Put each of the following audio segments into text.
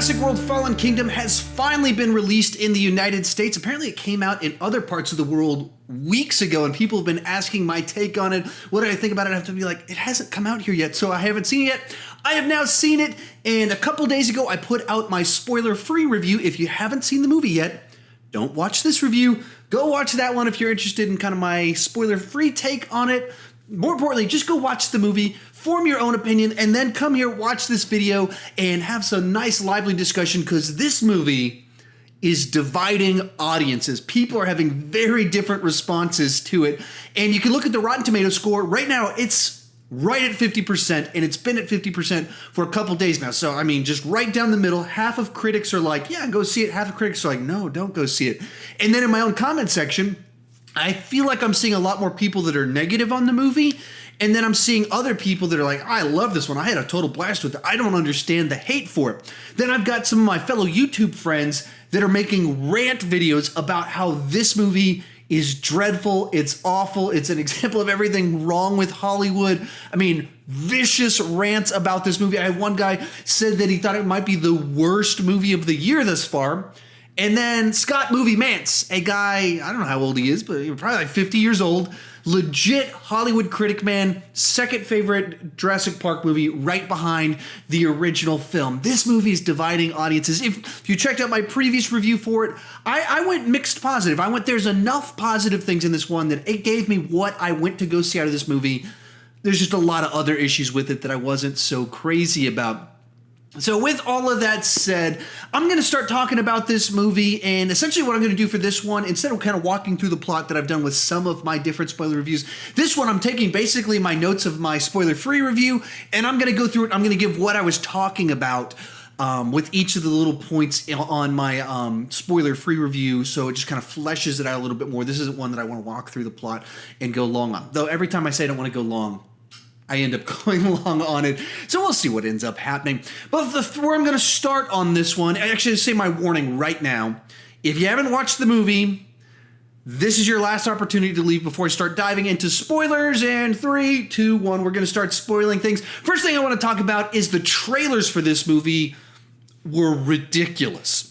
Jurassic World Fallen Kingdom has finally been released in the United States. Apparently it came out in other parts of the world weeks ago, and people have been asking my take on it. What did I think about it? I have to be like, it hasn't come out here yet, so I haven't seen it yet. I have now seen it, and a couple days ago I put out my spoiler-free review. If you haven't seen the movie yet, don't watch this review. Go watch that one if you're interested in kind of my spoiler-free take on it. More importantly, just go watch the movie, form your own opinion, and then come here, watch this video, and have some nice, lively discussion, because this movie is dividing audiences. People are having very different responses to it, and you can look at the Rotten Tomatoes score. Right now, it's right at 50%, and it's been at 50% for a couple days now. So, I mean, just right down the middle, half of critics are like, yeah, go see it. Half of critics are like, no, don't go see it. And then in my own comment section, I feel like I'm seeing a lot more people that are negative on the movie, and then I'm seeing other people that are like, I love this one. I had a total blast with it. I don't understand the hate for it. Then I've got some of my fellow YouTube friends that are making rant videos about how this movie is dreadful, it's awful, it's an example of everything wrong with Hollywood. I mean, vicious rants about this movie. I had one guy said that he thought it might be the worst movie of the year thus far. And then Scott Movie Mance, a guy, I don't know how old he is, but he's probably like 50 years old, legit Hollywood critic man, second favorite Jurassic Park movie, right behind the original film. This movie is dividing audiences. If you checked out my previous review for it, I went mixed positive. There's enough positive things in this one that it gave me what I went to go see out of this movie. There's just a lot of other issues with it that I wasn't so crazy about. So with all of that said, I'm going to start talking about this movie, and essentially what I'm going to do for this one, instead of kind of walking through the plot that I've done with some of my different spoiler reviews, this one I'm taking basically my notes of my spoiler-free review, and I'm going to go through it. I'm going to give what I was talking about with each of the little points on my spoiler-free review, so it just kind of fleshes it out a little bit more. This isn't one that I want to walk through the plot and go long on. Though every time I say I don't want to go long, I end up going long on it. So we'll see what ends up happening. But where I'm going to start on this one, I actually say my warning right now. If you haven't watched the movie, this is your last opportunity to leave before I start diving into spoilers. And 3, 2, 1, we're going to start spoiling things. First thing I want to talk about is the trailers for this movie were ridiculous.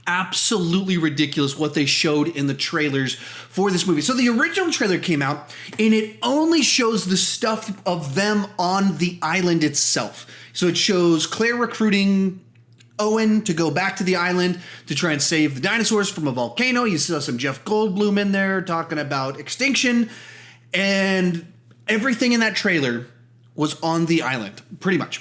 Absolutely ridiculous what they showed in the trailers for this movie. So the original trailer came out, and it only shows the stuff of them on the island itself. So it shows Claire recruiting Owen to go back to the island to try and save the dinosaurs from a volcano. You saw some Jeff Goldblum in there talking about extinction, and everything in that trailer was on the island, pretty much.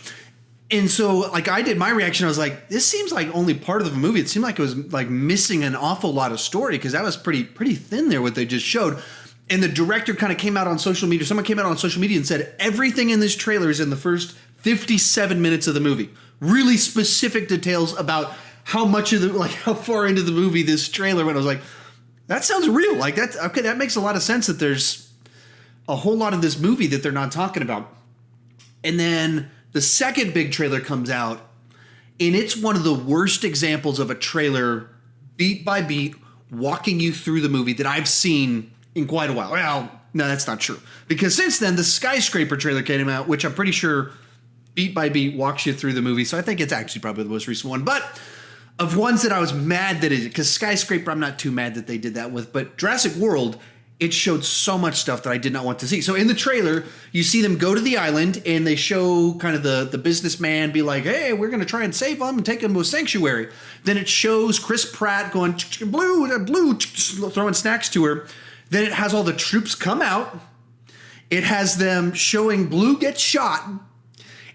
And so, like, I did my reaction, I was like, this seems like only part of the movie. It seemed like it was like missing an awful lot of story, because that was pretty thin there, what they just showed. And the director kind of came out on social media. Someone came out on social media and said, everything in this trailer is in the first 57 minutes of the movie. Really specific details about how much of the, like, how far into the movie this trailer went. I was like, that sounds real. Like, that's okay. That makes a lot of sense that there's a whole lot of this movie that they're not talking about. And then the second big trailer comes out, and it's one of the worst examples of a trailer, beat by beat, walking you through the movie that I've seen in quite a while. Well, no, that's not true. Because since then, the Skyscraper trailer came out, which I'm pretty sure beat by beat walks you through the movie. So I think it's actually probably the most recent one. But of ones that I was mad that it, because Skyscraper, I'm not too mad that they did that with. But Jurassic World, it showed so much stuff that I did not want to see. So in the trailer, you see them go to the island, and they show kind of the businessman be like, hey, we're going to try and save them and take them to a sanctuary. Then it shows Chris Pratt going, blue, throwing snacks to her. Then it has all the troops come out. It has them showing Blue get shot.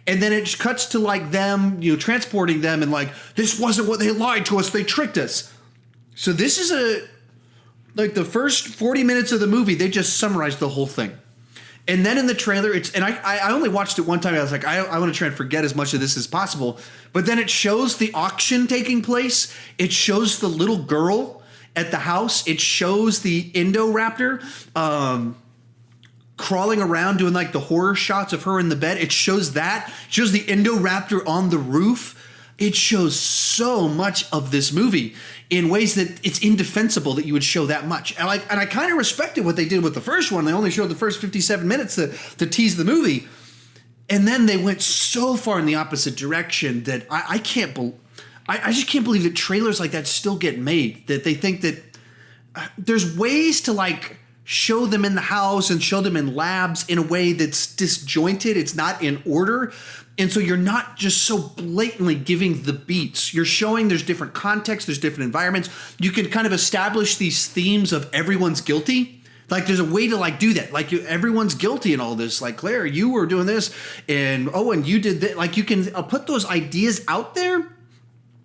And then it cuts to like them, transporting them, and like, this wasn't what they lied to us. They tricked us. So this is like the first 40 minutes of the movie, they just summarized the whole thing. And then in the trailer, I only watched it one time. I was like, I want to try and forget as much of this as possible. But then it shows the auction taking place. It shows the little girl at the house. It shows the Indoraptor crawling around doing like the horror shots of her in the bed. It shows that. It shows the Indoraptor on the roof. It shows so much of this movie in ways that it's indefensible that you would show that much. And I kind of respected what they did with the first one. They only showed the first 57 minutes to tease the movie. And then they went so far in the opposite direction that I can't believe I just can't believe that trailers like that still get made, that they think that there's ways to like show them in the house and show them in labs in a way that's disjointed. It's not in order. And so you're not just so blatantly giving the beats. You're showing there's different contexts, there's different environments. You can kind of establish these themes of everyone's guilty. Like there's a way to like do that. Like everyone's guilty in all this. Like Claire, you were doing this, and Owen, you did that. Like you can put those ideas out there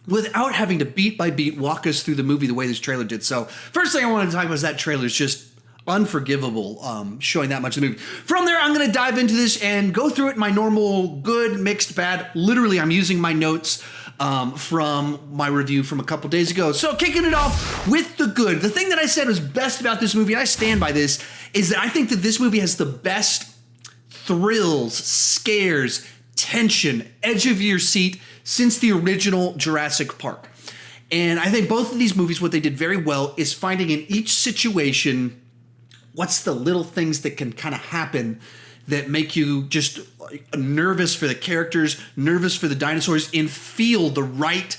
without having to beat by beat walk us through the movie the way this trailer did. So first thing I wanted to talk about is that trailer is just unforgivable, showing that much of the movie. From there, I'm going to dive into this and go through it in my normal good, mixed, bad. Literally, I'm using my notes from my review from a couple days ago. So kicking it off with the good. The thing that I said was best about this movie, and I stand by this, is that I think that this movie has the best thrills, scares, tension, edge of your seat since the original Jurassic Park. And I think both of these movies, what they did very well is finding in each situation what's the little things that can kind of happen that make you just nervous for the characters, nervous for the dinosaurs, and feel the right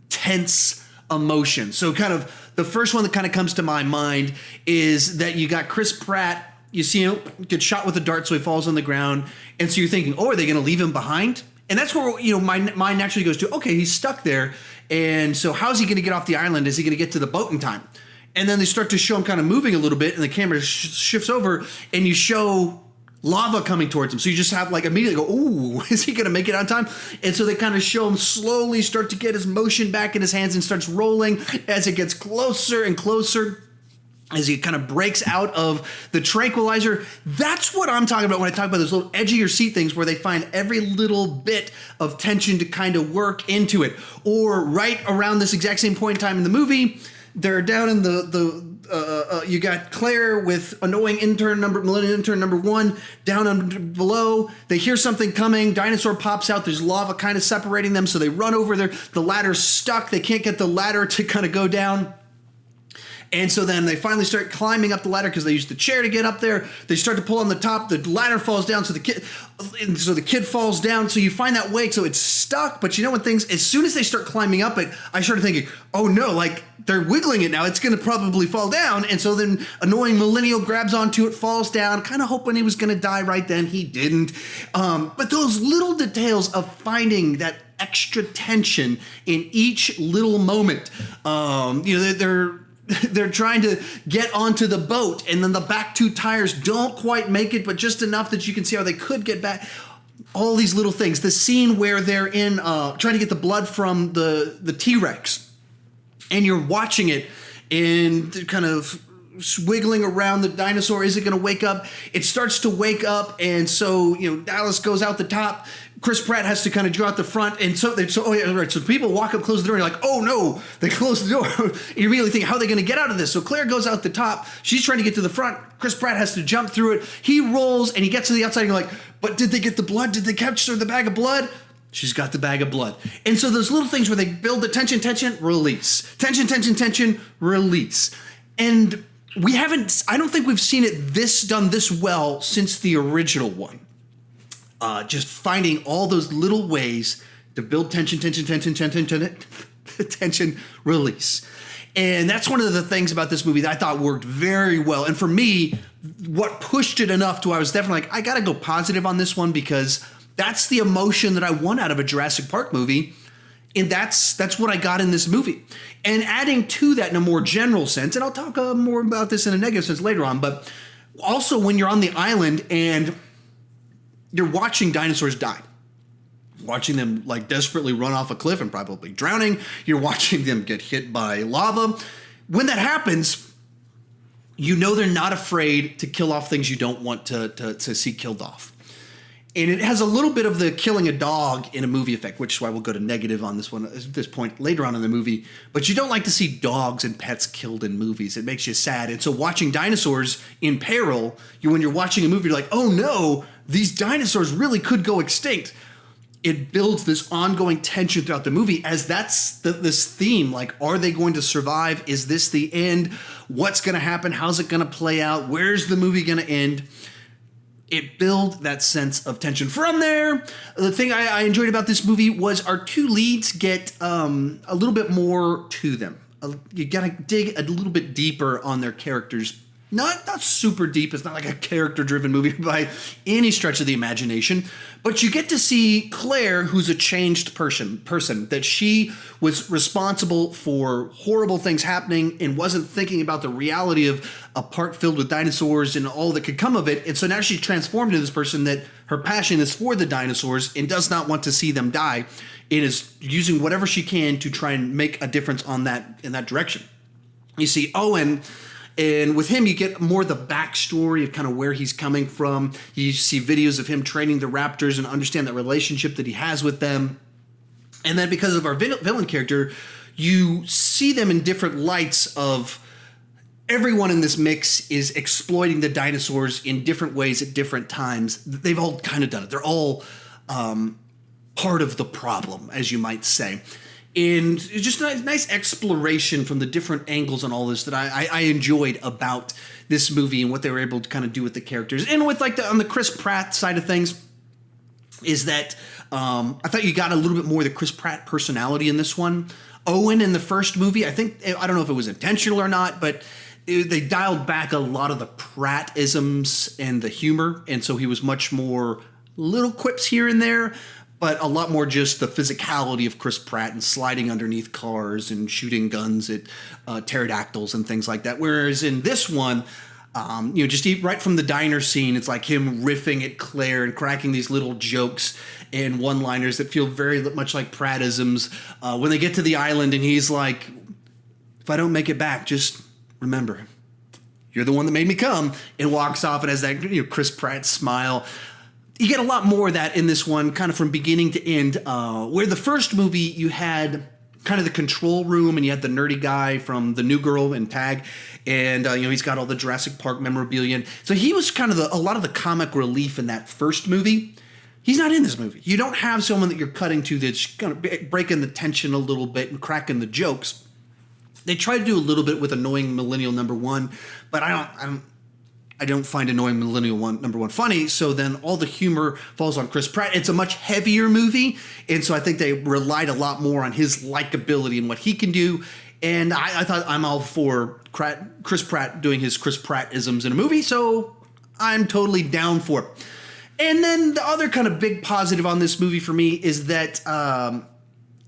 tense emotion. So kind of the first one that kind of comes to my mind is that you got Chris Pratt. You see him get shot with a dart, so he falls on the ground. And so you're thinking, oh, are they going to leave him behind? And that's where, you know, my mind naturally goes to, okay, he's stuck there. And so how's he going to get off the island? Is he going to get to the boat in time? And then they start to show him kind of moving a little bit, and the camera shifts over, and you show lava coming towards him. So you just have like immediately go, ooh, is he going to make it on time? And so they kind of show him slowly start to get his motion back in his hands and starts rolling as it gets closer and closer, as he kind of breaks out of the tranquilizer. That's what I'm talking about when I talk about those little edge of your seat things where they find every little bit of tension to kind of work into it. Or right around this exact same point in time in the movie, they're down in you got Claire with annoying millennial intern number 1 down below. They hear something coming. Dinosaur pops out. There's lava kind of separating them. So they run over there. The ladder's stuck. They can't get the ladder to kind of go down. And so then they finally start climbing up the ladder because they use the chair to get up there. They start to pull on the top. The ladder falls down. So the kid falls down. So you find that way. So it's stuck. But you know when things, as soon as they start climbing up it, I started thinking, oh no, like they're wiggling it now. It's going to probably fall down. And so then annoying millennial grabs onto it, falls down, kind of hoping he was going to die right then. He didn't. But those little details of finding that extra tension in each little moment, they're trying to get onto the boat, and then the back 2 tires don't quite make it, but just enough that you can see how they could get back. All these little things. The scene where they're in trying to get the blood from the T-Rex, and you're watching it and kind of wiggling around the dinosaur. Is it going to wake up? It starts to wake up, and so Dallas goes out the top. Chris Pratt has to kind of draw out the front, and so people walk up, close the door, and you're like, oh no, they closed the door. You immediately think, how are they going to get out of this? So Claire goes out the top, she's trying to get to the front, Chris Pratt has to jump through it, he rolls, and he gets to the outside, and you're like, but did they get the blood? Did they capture the bag of blood? She's got the bag of blood. And so those little things where they build the tension, release. Tension, release. And I don't think we've seen it done this well since the original one. Just finding all those little ways to build tension, release. And that's one of the things about this movie that I thought worked very well. And for me, what pushed it enough to I was definitely like, I got to go positive on this one because that's the emotion that I want out of a Jurassic Park movie. And that's what I got in this movie. And adding to that in a more general sense, and I'll talk more about this in a negative sense later on, but also when you're on the island and you're watching dinosaurs die, watching them like desperately run off a cliff and probably drowning. You're watching them get hit by lava. When that happens, they're not afraid to kill off things you don't want to see killed off. And it has a little bit of the killing a dog in a movie effect, which is why we'll go to negative on this one at this point later on in the movie. But you don't like to see dogs and pets killed in movies. It makes you sad. And so watching dinosaurs in peril, when you're watching a movie, you're like, oh no, these dinosaurs really could go extinct. It builds this ongoing tension throughout the movie as that's this theme. Like, are they going to survive? Is this the end? What's going to happen? How's it going to play out? Where's the movie going to end? it built that sense of tension. From there, the thing I enjoyed about this movie was our two leads get a little bit more to them. You gotta dig a little bit deeper on their characters. Not super deep. It's not like a character-driven movie by any stretch of the imagination. But you get to see Claire, who's a changed person, that she was responsible for horrible things happening and wasn't thinking about the reality of a park filled with dinosaurs and all that could come of it. And so now she's transformed into this person that her passion is for the dinosaurs and does not want to see them die. And is using whatever she can to try and make a difference in that direction. You see Owen. And with him, you get more the backstory of kind of where he's coming from. You see videos of him training the raptors and understand that relationship that he has with them. And then because of our villain character, you see them in different lights of everyone in this mix is exploiting the dinosaurs in different ways at different times. They've all kind of done it. They're all part of the problem, as you might say. And it's just a nice exploration from the different angles on all this that I enjoyed about this movie and what they were able to kind of do with the characters. And with on the Chris Pratt side of things is that I thought you got a little bit more of the Chris Pratt personality in this one. Owen in the first movie, I don't know if it was intentional or not, but they dialed back a lot of the Pratt-isms and the humor. And so he was much more little quips here and there, but a lot more just the physicality of Chris Pratt and sliding underneath cars and shooting guns at pterodactyls and things like that. Whereas in this one, just right from the diner scene, it's like him riffing at Claire and cracking these little jokes and one-liners that feel very much like Pratt-isms. When they get to the island and he's like, if I don't make it back, just remember, you're the one that made me come, and walks off and has that Chris Pratt smile. You get a lot more of that in this one, kind of from beginning to end, where the first movie you had kind of the control room and you had the nerdy guy from The New Girl and Tag, and he's got all the Jurassic Park memorabilia. So he was kind of a lot of the comic relief in that first movie. He's not in this movie. You don't have someone that you're cutting to that's kind of breaking the tension a little bit and cracking the jokes. They try to do a little bit with Annoying Millennial Number One, but I don't find Annoying Millennial Number One funny, so then all the humor falls on Chris Pratt. It's a much heavier movie, and so I think they relied a lot more on his likability and what he can do. And I thought I'm all for Chris Pratt doing his Chris Pratt-isms in a movie, so I'm totally down for it. And then the other kind of big positive on this movie for me is that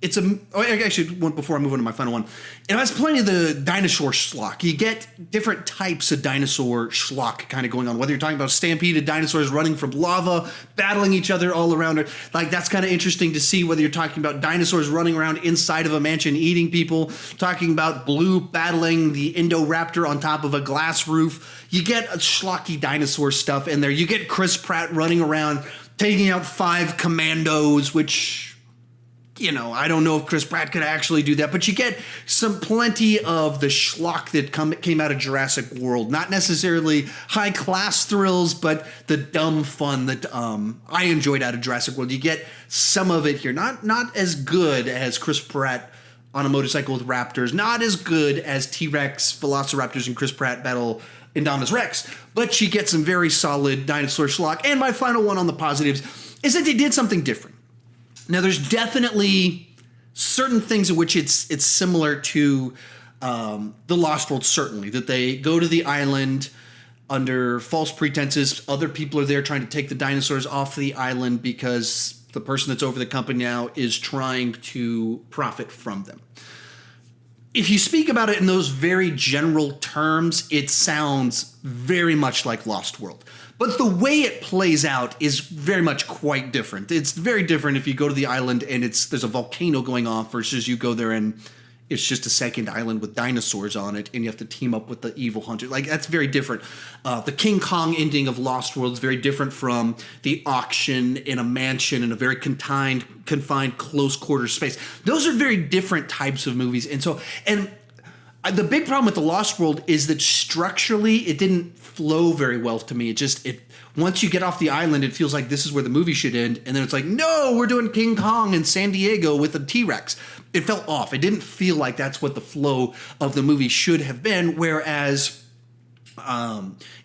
before I move on to my final one, it has plenty of the dinosaur schlock. You get different types of dinosaur schlock kind of going on, whether you're talking about stampeded dinosaurs running from lava, battling each other all around it. Like, that's kind of interesting to see, whether you're talking about dinosaurs running around inside of a mansion eating people, talking about Blue battling the Indoraptor on top of a glass roof. You get a schlocky dinosaur stuff in there. You get Chris Pratt running around taking out 5 commandos, which, I don't know if Chris Pratt could actually do that, but you get plenty of the schlock that came out of Jurassic World. Not necessarily high-class thrills, but the dumb fun that I enjoyed out of Jurassic World. You get some of it here. Not as good as Chris Pratt on a motorcycle with raptors. Not as good as T-Rex, Velociraptors, and Chris Pratt battle Indominus Rex. But you get some very solid dinosaur schlock. And my final one on the positives is that they did something different. Now, there's definitely certain things in which it's similar to The Lost World, certainly, that they go to the island under false pretenses. Other people are there trying to take the dinosaurs off the island because the person that's over the company now is trying to profit from them. If you speak about it in those very general terms, it sounds very much like Lost World. But the way it plays out is very much quite different. It's very different if you go to the island and there's a volcano going off versus you go there and it's just a second island with dinosaurs on it and you have to team up with the evil hunter. Like, that's very different. The King Kong ending of Lost World is very different from the auction in a mansion in a very confined, close quarter space. Those are very different types of movies. And the big problem with The Lost World is that structurally it didn't flow very well to me. Once you get off the island, it feels like this is where the movie should end. And then it's like, no, we're doing King Kong in San Diego with a T-Rex. It felt off. It didn't feel like that's what the flow of the movie should have been. Whereas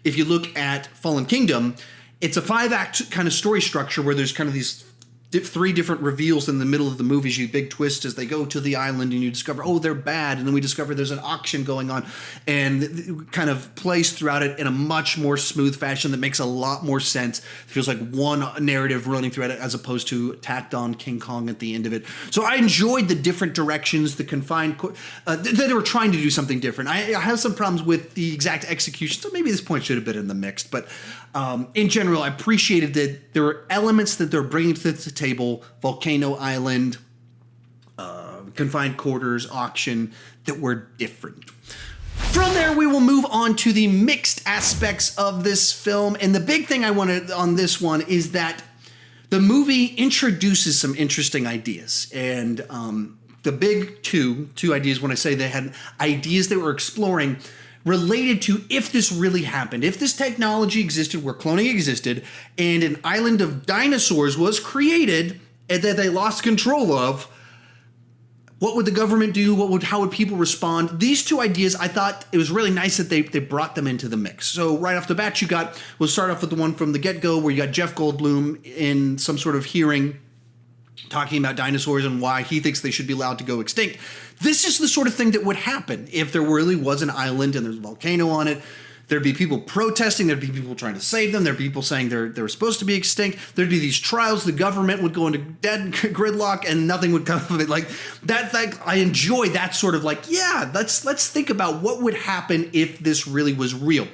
if you look at Fallen Kingdom, It's a 5-act kind of story structure where there's kind of these 3 different reveals in the middle of the movies. You big twist as they go to the island and you discover, oh, they're bad. And then we discover there's an auction going on, and it kind of plays throughout it in a much more smooth fashion that makes a lot more sense. It feels like one narrative running throughout it as opposed to tacked on King Kong at the end of it. So I enjoyed the different directions, the confined, they were trying to do something different. I have some problems with the exact execution, so maybe this point should have been in the mix. But in general, I appreciated that there were elements that they're bringing to the table: volcano island, confined quarters, auction, that were different. From there, we will move on to the mixed aspects of this film. And the big thing I wanted on this one is that the movie introduces some interesting ideas. And the big two ideas, when I say they had ideas they were exploring, related to if this really happened, if this technology existed where cloning existed and an island of dinosaurs was created and that they lost control of, what would the government do? How would people respond? These 2 ideas, I thought it was really nice that they brought them into the mix. So right off the bat, we'll start off with the one from the get-go where you got Jeff Goldblum in some sort of hearing talking about dinosaurs and why he thinks they should be allowed to go extinct. This is the sort of thing that would happen if there really was an island and there's a volcano on it. There'd be people protesting. There'd be people trying to save them. There'd be people saying they're supposed to be extinct. There'd be these trials. The government would go into dead gridlock and nothing would come of it. Like that. I enjoy that sort of let's think about what would happen if this really was real.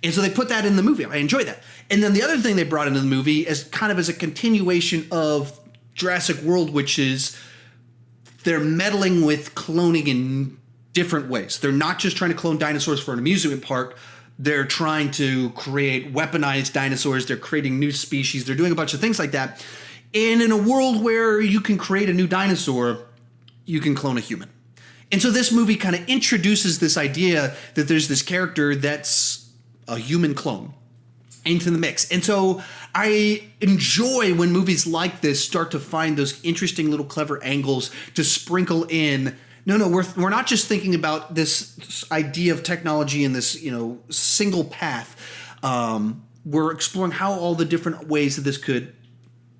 And so they put that in the movie. I enjoy that. And then the other thing they brought into the movie as kind of as a continuation of Jurassic World, which is they're meddling with cloning in different ways. They're not just trying to clone dinosaurs for an amusement park. They're trying to create weaponized dinosaurs. They're creating new species. They're doing a bunch of things like that. And in a world where you can create a new dinosaur, you can clone a human. And so this movie kind of introduces this idea that there's this character that's a human clone into the mix. And so I enjoy when movies like this start to find those interesting little clever angles to sprinkle in. No, we're not just thinking about this idea of technology in this, single path. We're exploring how all the different ways that this could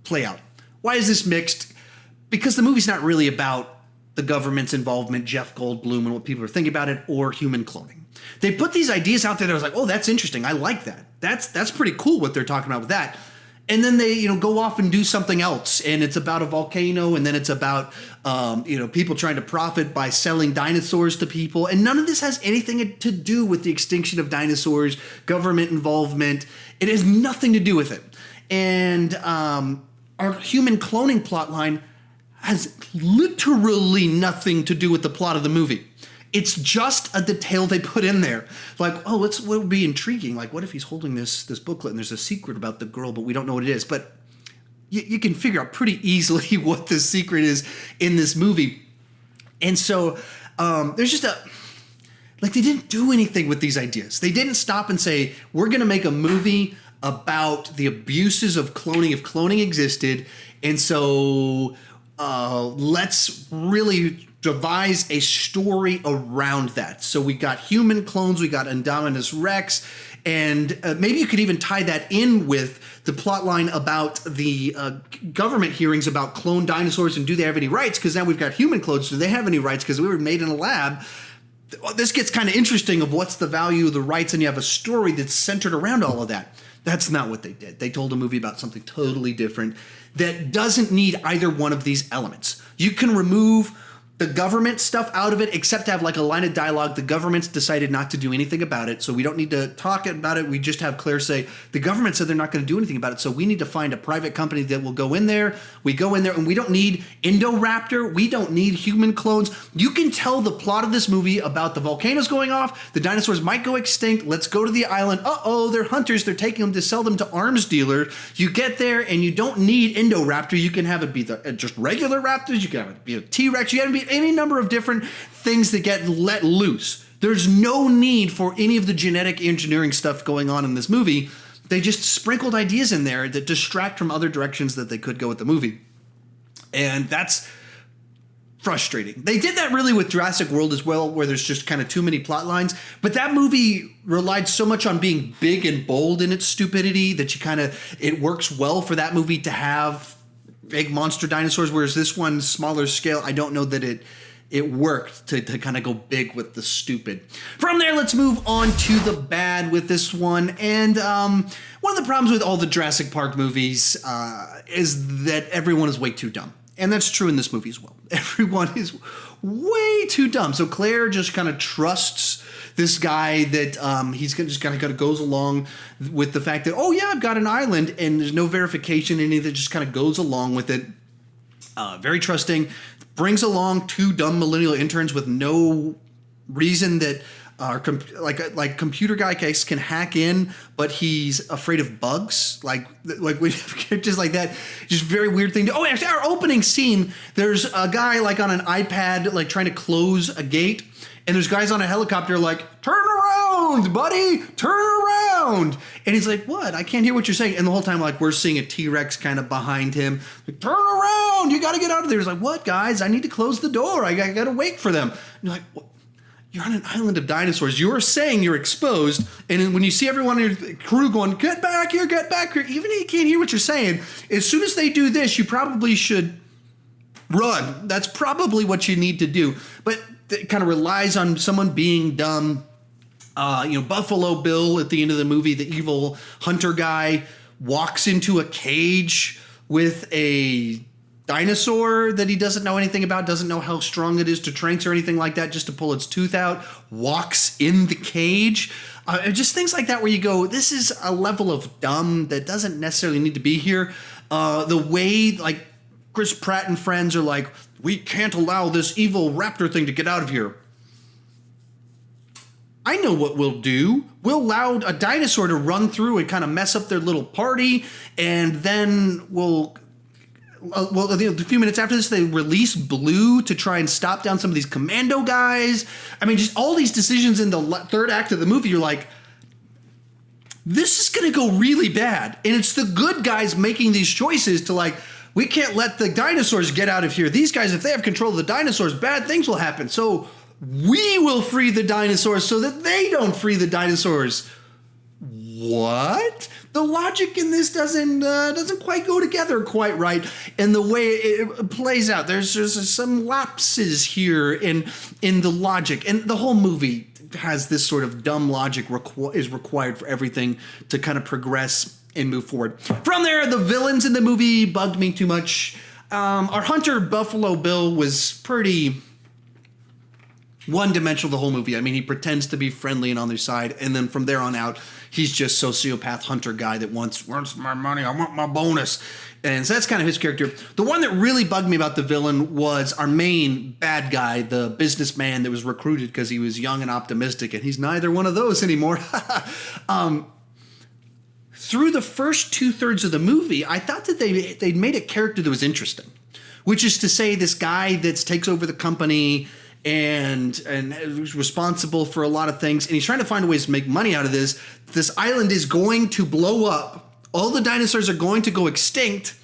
play out. Why is this mixed? Because the movie's not really about the government's involvement, Jeff Goldblum, and what people are thinking about it, or human cloning. They put these ideas out there that I was like, oh, that's interesting. I like that. That's pretty cool what they're talking about with that. And then they, go off and do something else. And it's about a volcano. And then it's about, people trying to profit by selling dinosaurs to people. And none of this has anything to do with the extinction of dinosaurs, government involvement. It has nothing to do with it. And our human cloning plotline has literally nothing to do with the plot of the movie. It's just a detail they put in there. Like, oh, what would be intriguing? Like, what if he's holding this booklet and there's a secret about the girl, but we don't know what it is? But you can figure out pretty easily what the secret is in this movie. And so there's just they didn't do anything with these ideas. They didn't stop and say, we're going to make a movie about the abuses of cloning if cloning existed. And so let's really devise a story around that. So we got human clones, we got Indominus Rex, and maybe you could even tie that in with the plot line about the government hearings about cloned dinosaurs and do they have any rights? Because now we've got human clones. Do they have any rights? Because we were made in a lab. This gets kind of interesting of what's the value of the rights, and you have a story that's centered around all of that. That's not what they did. They told a movie about something totally different that doesn't need either one of these elements. You can remove the government stuff out of it, except to have like a line of dialogue. The government's decided not to do anything about it, so we don't need to talk about it. We just have Claire say, the government said they're not going to do anything about it, so we need to find a private company that will go in there. We go in there, and we don't need Indoraptor. We don't need human clones. You can tell the plot of this movie about the volcanoes going off. The dinosaurs might go extinct. Let's go to the island. Uh-oh, they're hunters. They're taking them to sell them to arms dealers. You get there, and you don't need Indoraptor. You can have it be just regular raptors. You can have it be a T-Rex. You can have it be any number of different things that get let loose. There's no need for any of the genetic engineering stuff going on in this movie. They just sprinkled ideas in there that distract from other directions that they could go with the movie. And that's frustrating. They did that really with Jurassic World as well, where there's just kind of too many plot lines. But that movie relied so much on being big and bold in its stupidity that it works well for that movie to have big monster dinosaurs, whereas this one, smaller scale, I don't know that it worked to kind of go big with the stupid. From there, let's move on to the bad with this one. And one of the problems with all the Jurassic Park movies is that everyone is way too dumb. And that's true in this movie as well. Everyone is way too dumb. So Claire just kind of trusts this guy that he's just kind of goes along with the fact that, oh yeah, I've got an island, and there's no verification, and it just kind of goes along with it. Very trusting. Brings along two dumb millennial interns with no reason that our like computer guy can hack in, but he's afraid of bugs. Like we just like that, just very weird thing. Oh, actually, our opening scene, there's a guy like on an iPad like trying to close a gate, and there's guys on a helicopter like, turn around, buddy, turn around. And he's like, what? I can't hear what you're saying. And the whole time, like, we're seeing a T-Rex kind of behind him. Like, turn around, you got to get out of there. He's like, what, guys? I need to close the door. I got to wait for them. And you're like, what? You're on an island of dinosaurs. You're saying you're exposed. And then when you see everyone in your crew going, get back here, even if you can't hear what you're saying, as soon as they do this, you probably should run. That's probably what you need to do. But it kind of relies on someone being dumb. Buffalo Bill at the end of the movie, the evil hunter guy, walks into a cage with a dinosaur that he doesn't know anything about, doesn't know how strong it is to tranks or anything like that, just to pull its tooth out, walks in the cage. Just things like that where you go, this is a level of dumb that doesn't necessarily need to be here. The way, like, Chris Pratt and friends are like, we can't allow this evil raptor thing to get out of here. I know what we'll do. We'll allow a dinosaur to run through and kind of mess up their little party, and then a few minutes after this, they release Blue to try and stop down some of these commando guys. I mean, just all these decisions in the third act of the movie, you're like, this is going to go really bad. And it's the good guys making these choices to like, we can't let the dinosaurs get out of here. These guys, if they have control of the dinosaurs, bad things will happen. So we will free the dinosaurs so that they don't free the dinosaurs. What? The logic in this doesn't quite go together quite right, and the way it plays out, there's some lapses here in the logic, and the whole movie has this sort of dumb logic is required for everything to kind of progress and move forward. From there, the villains in the movie bugged me too much. Our hunter Buffalo Bill was pretty one-dimensional the whole movie. I mean, he pretends to be friendly and on their side, and then from there on out, he's just sociopath hunter guy that wants my money, I want my bonus. And so that's kind of his character. The one that really bugged me about the villain was our main bad guy, the businessman that was recruited because he was young and optimistic, and he's neither one of those anymore. Through the first 2/3 of the movie, I thought that they'd made a character that was interesting, which is to say this guy that takes over the company and is responsible for a lot of things, and he's trying to find ways to make money out of this. This island is going to blow up. All the dinosaurs are going to go extinct.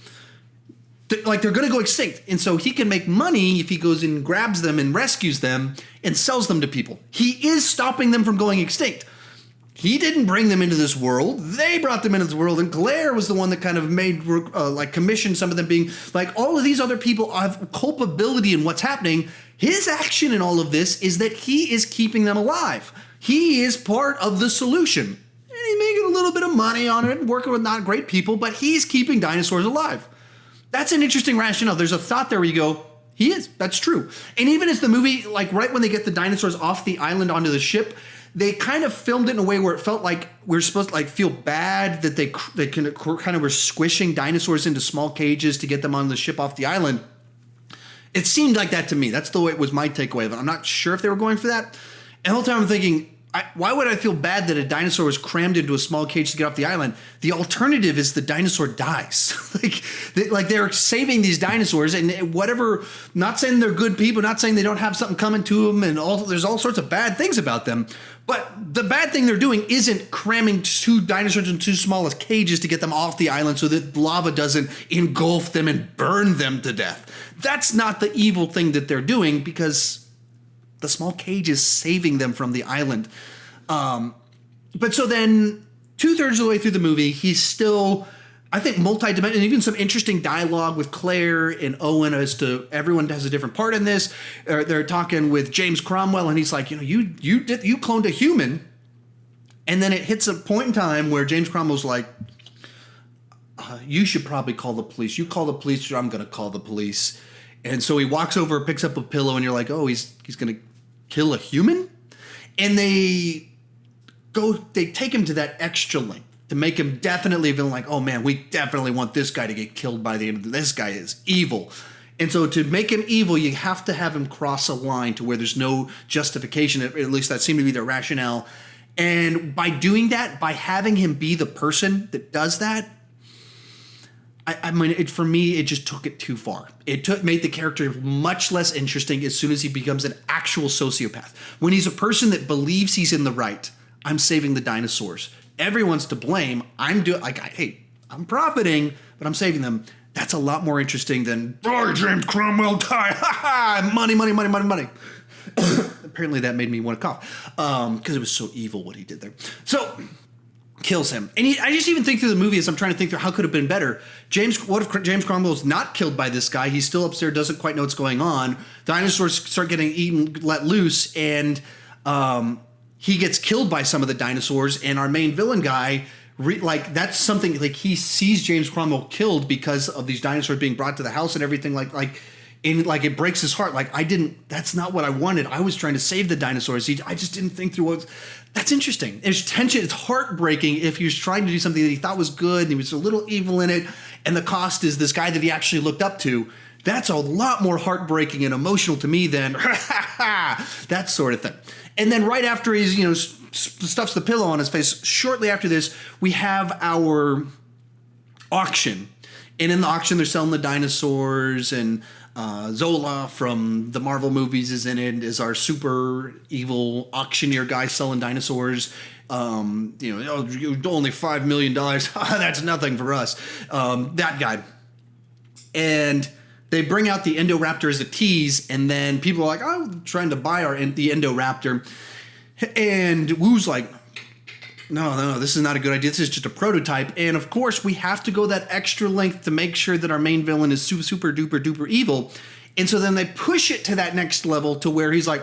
They're going to go extinct. And so he can make money if he goes and grabs them and rescues them and sells them to people. He is stopping them from going extinct. He didn't bring them into this world. They brought them into this world. And Claire was the one that kind of made, commissioned some of them, being like, all of these other people have culpability in what's happening. His action in all of this is that he is keeping them alive. He is part of the solution. And he's making a little bit of money on it, working with not great people, but he's keeping dinosaurs alive. That's an interesting rationale. There's a thought there where you go, he is. That's true. And even as the movie, like right when they get the dinosaurs off the island onto the ship, they kind of filmed it in a way where it felt like we were supposed to like feel bad that they kind of were squishing dinosaurs into small cages to get them on the ship off the island. It seemed like that to me. That's the way it was my takeaway of it. I'm not sure if they were going for that. And the whole time I'm thinking, why would I feel bad that a dinosaur was crammed into a small cage to get off the island? The alternative is the dinosaur dies. They're saving these dinosaurs, and whatever. Not saying they're good people, not saying they don't have something coming to them, and there's all sorts of bad things about them. But the bad thing they're doing isn't cramming 2 dinosaurs in 2 smallest cages to get them off the island so that lava doesn't engulf them and burn them to death. That's not the evil thing that they're doing, because the small cage is saving them from the island. But so then 2/3 of the way through the movie, he's still, I think, multi-dimensional, and even some interesting dialogue with Claire and Owen as to everyone has a different part in this. They're talking with James Cromwell, and he's like, you cloned a human. And then it hits a point in time where James Cromwell's like, you should probably call the police. You call the police, or I'm going to call the police. And so he walks over, picks up a pillow, and you're like, oh, he's going to kill a human? And they take him to that extra length to make him definitely feel like, oh man, we definitely want this guy to get killed by the end of this guy is evil. And so to make him evil, you have to have him cross a line to where there's no justification. At least that seemed to be their rationale. And by doing that, by having him be the person that does that, I mean, for me, it just took it too far. Made the character much less interesting as soon as he becomes an actual sociopath. When he's a person that believes he's in the right, I'm saving the dinosaurs. Everyone's to blame. I'm profiting, but I'm saving them. That's a lot more interesting than, oh, James Cromwell died. Ha ha! Money, money, money, money, money. Apparently that made me want to cough because it was so evil what he did there. So kills him. And I just even think through the movie as I'm trying to think through how could have been better. What if James Cromwell's not killed by this guy? He's still upstairs, doesn't quite know what's going on. Dinosaurs start getting eaten, let loose, and he gets killed by some of the dinosaurs. And our main villain guy, that's something like he sees James Cromwell killed because of these dinosaurs being brought to the house and everything. And it breaks his heart. That's not what I wanted. I was trying to save the dinosaurs. I just didn't think through that's interesting. There's tension. It's heartbreaking if he was trying to do something that he thought was good and he was a little evil in it. And the cost is this guy that he actually looked up to. That's a lot more heartbreaking and emotional to me than that sort of thing. And then right after he's, stuffs the pillow on his face, shortly after this, we have our auction. And in the auction, they're selling the dinosaurs, and Zola from the Marvel movies is in it, is our super evil auctioneer guy selling dinosaurs. Only $5 million. That's nothing for us. That guy. And they bring out the Indoraptor as a tease, and then people are like, oh, I'm trying to buy the Indoraptor. And Wu's like, no, this is not a good idea. This is just a prototype. And of course, we have to go that extra length to make sure that our main villain is super, super duper duper evil. And so then they push it to that next level to where he's like,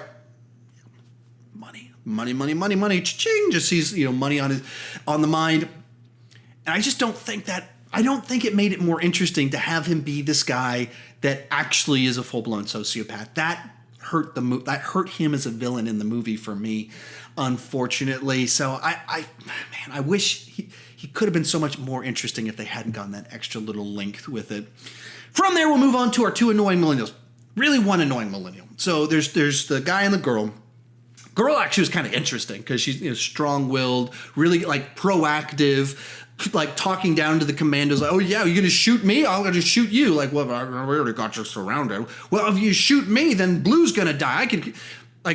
money, cha-ching, just sees, money on the mind. And I just don't think it made it more interesting to have him be this guy that actually is a full-blown sociopath. That hurt him as a villain in the movie for me, unfortunately. So I wish he could have been so much more interesting if they hadn't gone that extra little length with it. From there, we'll move on to our 2 annoying millennials. Really one annoying millennial. So there's the guy and the girl. Girl actually was kind of interesting because she's strong-willed, really proactive, talking down to the commandos, like, oh yeah, you're gonna shoot me? I'm gonna shoot you. Like, well, I already got you surrounded. Well, if you shoot me, then Blue's gonna die. I could,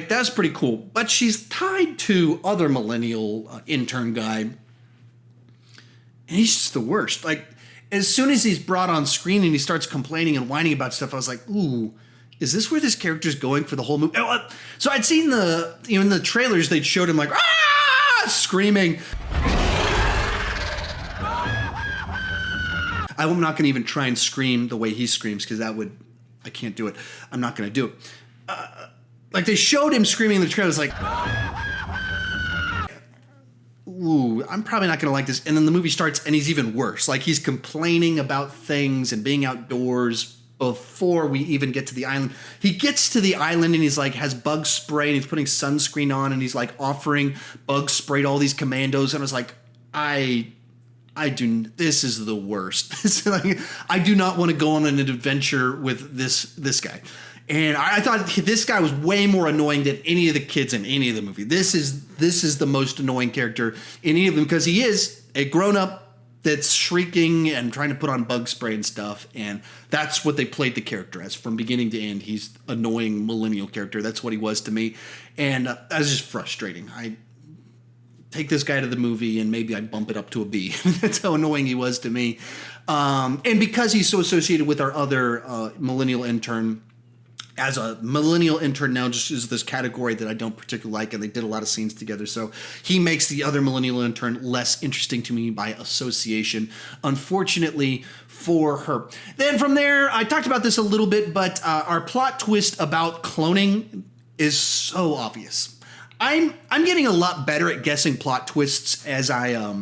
that's pretty cool. But she's tied to other millennial intern guy, and he's just the worst. As soon as he's brought on screen and he starts complaining and whining about stuff, I was like, ooh, is this where this character's going for the whole movie? So I'd seen in the trailers, they'd showed him screaming. I'm not going to even try and scream the way he screams because I can't do it. I'm not going to do it. They showed him screaming in the trailers ooh, I'm probably not going to like this. And then the movie starts and he's even worse. He's complaining about things and being outdoors before we even get to the island. He gets to the island and he's has bug spray and he's putting sunscreen on and he's offering bug spray to all these commandos. And I was like, this is the worst. I do not want to go on an adventure with this guy. And I thought this guy was way more annoying than any of the kids in any of the movie. This is the most annoying character in any of them because he is a grown-up that's shrieking and trying to put on bug spray and stuff. And that's what they played the character as from beginning to end. He's annoying millennial character. That's what he was to me. And that was just frustrating. I take this guy to the movie and maybe I bump it up to a B. That's how annoying he was to me. And because he's so associated with our other millennial intern, as a millennial intern now just is this category that I don't particularly like, and they did a lot of scenes together. So he makes the other millennial intern less interesting to me by association, unfortunately for her. Then from there, I talked about this a little bit, but our plot twist about cloning is so obvious. I'm getting a lot better at guessing plot twists as I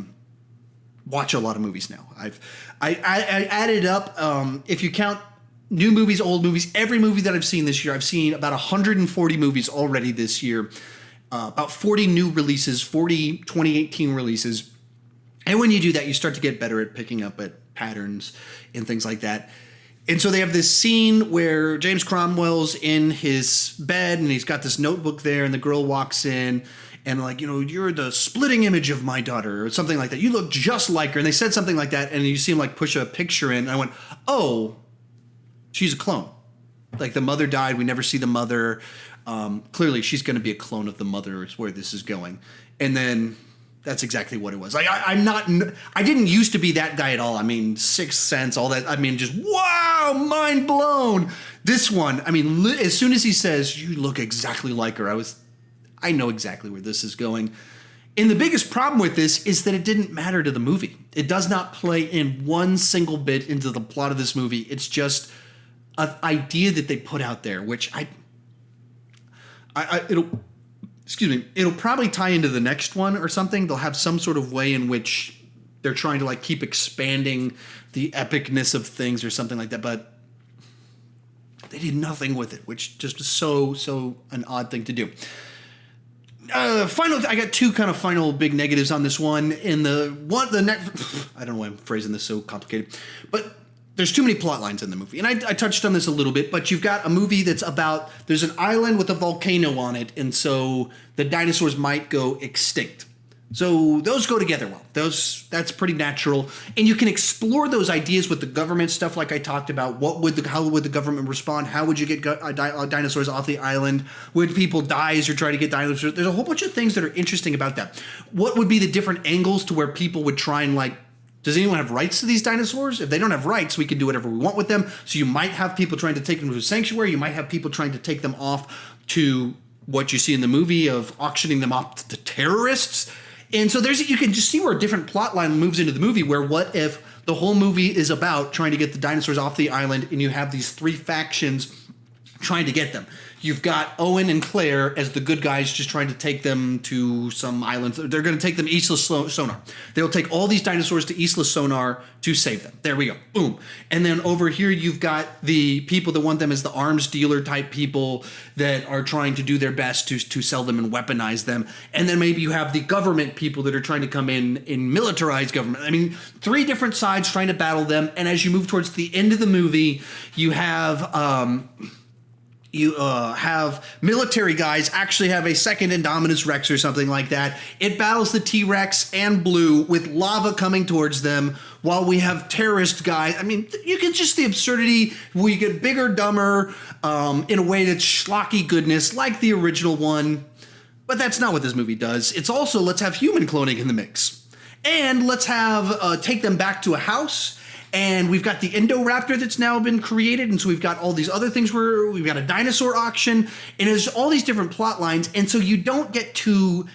watch a lot of movies now. I added up, if you count new movies, old movies, every movie that I've seen this year, I've seen about 140 movies already this year, about 40 new releases, 40 2018 releases. And when you do that, you start to get better at picking up at patterns and things like that. And so they have this scene where James Cromwell's in his bed and he's got this notebook there and the girl walks in and like, you're the splitting image of my daughter or something like that. You look just like her. And they said something like that and you see him like push a picture in. And I went, oh, she's a clone. Like the mother died. We never see the mother. Clearly she's going to be a clone of the mother is where this is going. And then that's exactly what it was. Like I didn't used to be that guy at all. I mean, Sixth Sense, all that. I mean, just wow, mind blown. This one, I mean, as soon as he says, you look exactly like her, I know exactly where this is going. And the biggest problem with this is that it didn't matter to the movie. It does not play in one single bit into the plot of this movie. It's just an idea that they put out there, which it'll probably tie into the next one or something. They'll have some sort of way in which they're trying to like keep expanding the epicness of things or something like that, but they did nothing with it, which just was so an odd thing to do. I got two kind of final big negatives on this one. I don't know why I'm phrasing this so complicated, but there's too many plot lines in the movie. And I touched on this a little bit, but you've got a movie that's about, there's an island with a volcano on it, and so the dinosaurs might go extinct. So those go together well. That's pretty natural. And you can explore those ideas with the government stuff like I talked about. How would the government respond? How would you get dinosaurs off the island? Would people die as you're trying to get dinosaurs? There's a whole bunch of things that are interesting about that. What would be the different angles to where people would try and like, does anyone have rights to these dinosaurs? If they don't have rights, we can do whatever we want with them. So you might have people trying to take them to a sanctuary. You might have people trying to take them off to what you see in the movie of auctioning them off to terrorists. And so you can just see where a different plot line moves into the movie, where what if the whole movie is about trying to get the dinosaurs off the island and you have these three factions trying to get them. You've got Owen and Claire as the good guys just trying to take them to some island. They're going to take them to Isla Sonar. They'll take all these dinosaurs to Isla Sonar to save them. There we go. Boom. And then over here you've got the people that want them as the arms dealer type people that are trying to do their best to sell them and weaponize them. And then maybe you have the government people that are trying to come in militarized government. I mean, three different sides trying to battle them. And as you move towards the end of the movie, you have military guys actually have a second Indominus Rex or something like that. It battles the T-Rex and Blue with lava coming towards them while we have terrorist guys. I mean, you get just the absurdity. We get bigger, dumber, in a way that's schlocky goodness like the original one. But that's not what this movie does. It's also, let's have human cloning in the mix. And let's have take them back to a house. And we've got the Indoraptor that's now been created. And so we've got all these other things where we've got a dinosaur auction. And there's all these different plot lines. And so you don't get to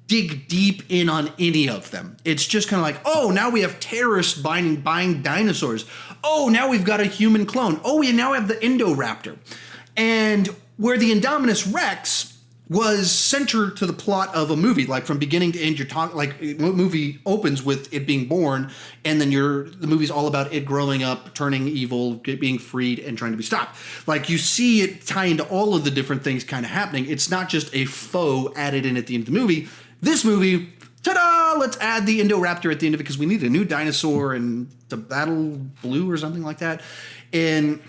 dig deep in on any of them. It's just kind of like, oh, now we have terrorists buying dinosaurs. Oh, now we've got a human clone. Oh, we now have the Indoraptor. And where the Indominus Rex was center to the plot of a movie, like from beginning to end, you're talking like a movie opens with it being born, and then the movie's all about it growing up, turning evil, being freed, and trying to be stopped. Like you see it tie into all of the different things kind of happening. It's not just a faux added in at the end of the movie. This movie, ta-da! Let's add the Indoraptor at the end of it because we need a new dinosaur and to battle Blue or something like that. And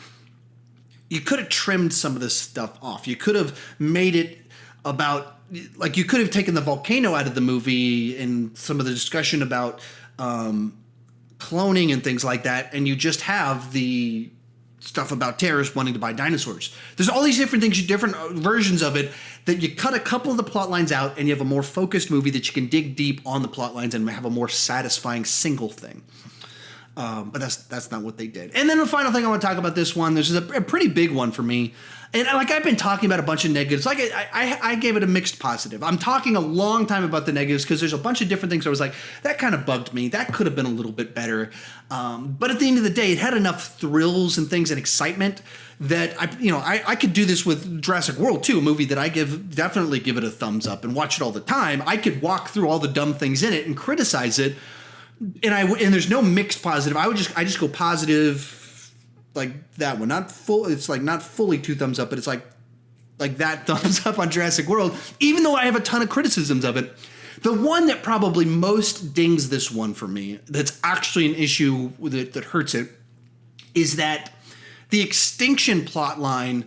you could have trimmed some of this stuff off. You could have made it about, like, you could have taken the volcano out of the movie and some of the discussion about cloning and things like that, and you just have the stuff about terrorists wanting to buy dinosaurs. There's all these different things, different versions of it, that you cut a couple of the plot lines out and you have a more focused movie that you can dig deep on the plot lines and have a more satisfying single thing. But that's not what they did. And then the final thing I want to talk about this one, this is a pretty big one for me. And like I've been talking about a bunch of negatives. Like I gave it a mixed positive. I'm talking a long time about the negatives because there's a bunch of different things where I was like, that kind of bugged me. That could have been a little bit better. But at the end of the day, it had enough thrills and things and excitement that I could do this with Jurassic World too, a movie that I definitely give it a thumbs up and watch it all the time. I could walk through all the dumb things in it and criticize it. And there's no mixed positive. I just go positive, like that one. Not full. It's like not fully 2 thumbs up, but it's like that thumbs up on Jurassic World. Even though I have a ton of criticisms of it, the one that probably most dings this one for me, that's actually an issue with it that hurts it, is that the extinction plot line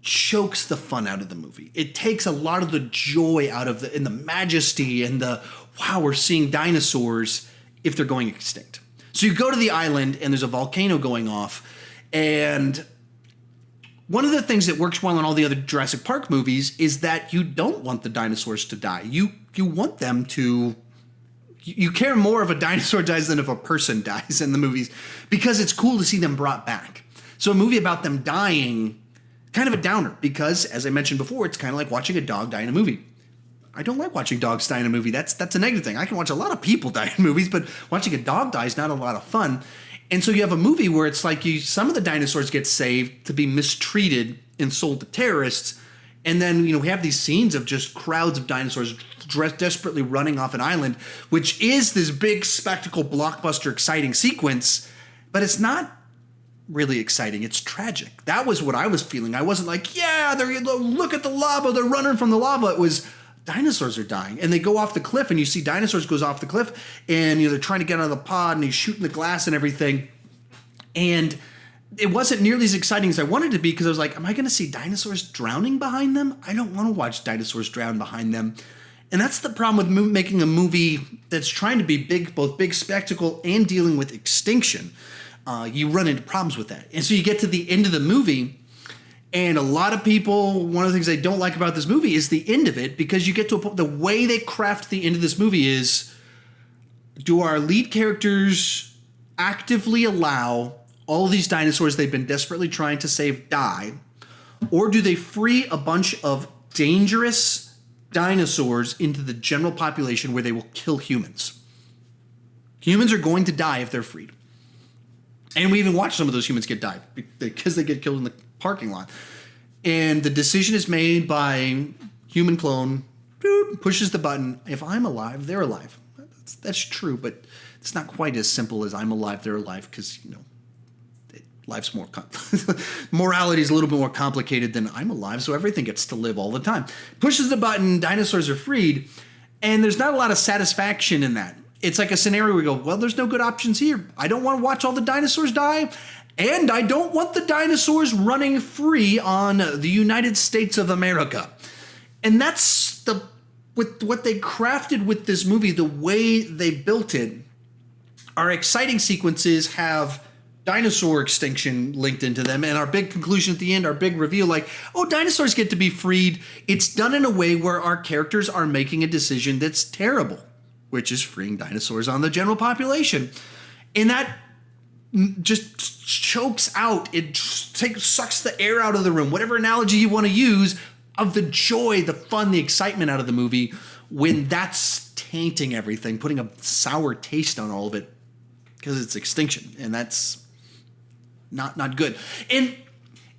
chokes the fun out of the movie. It takes a lot of the joy out of the majesty and the wow, we're seeing dinosaurs if they're going extinct. So you go to the island and there's a volcano going off, and one of the things that works well in all the other Jurassic Park movies is that you don't want the dinosaurs to die. You want them to... You care more if a dinosaur dies than if a person dies in the movies because it's cool to see them brought back. So a movie about them dying, kind of a downer because, as I mentioned before, it's kind of like watching a dog die in a movie. I don't like watching dogs die in a movie. That's a negative thing. I can watch a lot of people die in movies, but watching a dog die is not a lot of fun. And so you have a movie where it's like some of the dinosaurs get saved to be mistreated and sold to terrorists. And then, we have these scenes of just crowds of dinosaurs desperately running off an island, which is this big spectacle, blockbuster, exciting sequence, but it's not really exciting. It's tragic. That was what I was feeling. I wasn't like, yeah, look at the lava. They're running from the lava. It was... dinosaurs are dying, and they go off the cliff, and you see dinosaurs goes off the cliff, and they're trying to get out of the pod, and he's shooting the glass and everything, and it wasn't nearly as exciting as I wanted it to be because I was like, am I going to see dinosaurs drowning behind them? I don't want to watch dinosaurs drown behind them. And that's the problem with making a movie that's trying to be big, both big spectacle and dealing with extinction. You run into problems with that, and so you get to the end of the movie. And a lot of people, one of the things they don't like about this movie is the end of it, because you get to a point, the way they craft the end of this movie is, do our lead characters actively allow all these dinosaurs they've been desperately trying to save die, or do they free a bunch of dangerous dinosaurs into the general population where they will kill humans? Humans are going to die if they're freed. And we even watch some of those humans get died because they get killed in the parking lot. And the decision is made by human clone, pushes the button. If I'm alive, they're alive. That's true, but it's not quite as simple as I'm alive, they're alive, because, life's more... morality is a little bit more complicated than I'm alive, so everything gets to live all the time. Pushes the button, dinosaurs are freed, and there's not a lot of satisfaction in that. It's like a scenario where we go, well, there's no good options here. I don't want to watch all the dinosaurs die, and I don't want the dinosaurs running free on the United States of America. And that's with what they crafted with this movie, the way they built it. Our exciting sequences have dinosaur extinction linked into them, and our big conclusion at the end, our big reveal, like, oh, dinosaurs get to be freed. It's done in a way where our characters are making a decision that's terrible, which is freeing dinosaurs on the general population. And that just chokes out, it sucks the air out of the room, whatever analogy you want to use, of the joy, the fun, the excitement out of the movie, when that's tainting everything, putting a sour taste on all of it, because it's extinction, and that's not good. And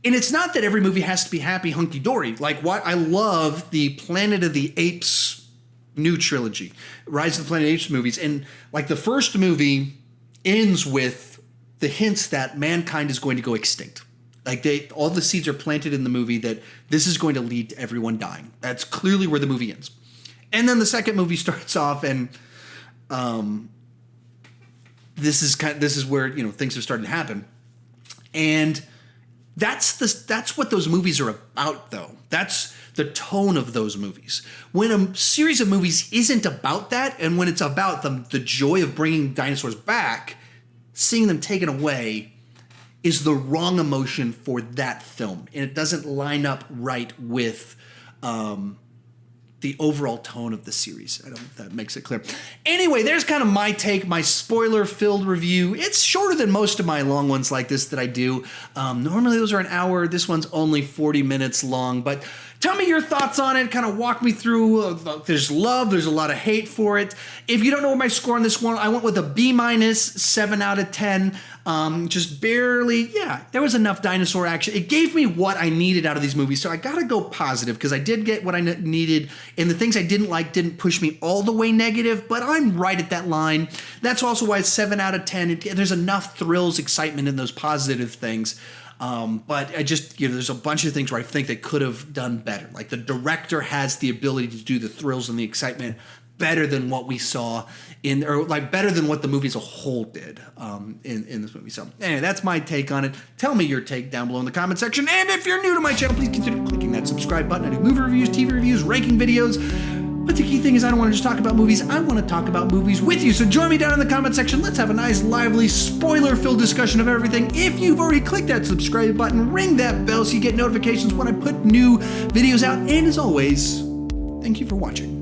it's not that every movie has to be happy, hunky-dory. Like, what I love the Planet of the Apes new trilogy, Rise of the Planet of the Apes movies, and like the first movie ends with the hints that mankind is going to go extinct. Like, all the seeds are planted in the movie that this is going to lead to everyone dying. That's clearly where the movie ends. And then the second movie starts off, and this is where things have started to happen. And That's what those movies are about, though. That's the tone of those movies. When a series of movies isn't about that, and when it's about the joy of bringing dinosaurs back, seeing them taken away is the wrong emotion for that film, and it doesn't line up right with the overall tone of the series. I don't know if that makes it clear. Anyway, there's kind of my take, my spoiler-filled review. It's shorter than most of my long ones like this that I do. Normally those are an hour. This one's only 40 minutes long, but tell me your thoughts on it. Kind of walk me through. There's love. There's a lot of hate for it. If you don't know what my score on this one, I went with a B-, 7 out of 10. Just barely, there was enough dinosaur action. It gave me what I needed out of these movies, so I gotta go positive because I did get what I needed, and the things I didn't like didn't push me all the way negative, but I'm right at that line. That's also why it's 7 out of 10. There's enough thrills, excitement in those positive things. But I just, there's a bunch of things where I think they could have done better. Like the director has the ability to do the thrills and the excitement better than what we saw better than what the movie as a whole did in this movie. So anyway, that's my take on it. Tell me your take down below in the comment section. And if you're new to my channel, please consider clicking that subscribe button. I do movie reviews, TV reviews, ranking videos. But the key thing is I don't want to just talk about movies. I want to talk about movies with you. So join me down in the comment section. Let's have a nice, lively, spoiler-filled discussion of everything. If you've already clicked that subscribe button, ring that bell so you get notifications when I put new videos out. And as always, thank you for watching.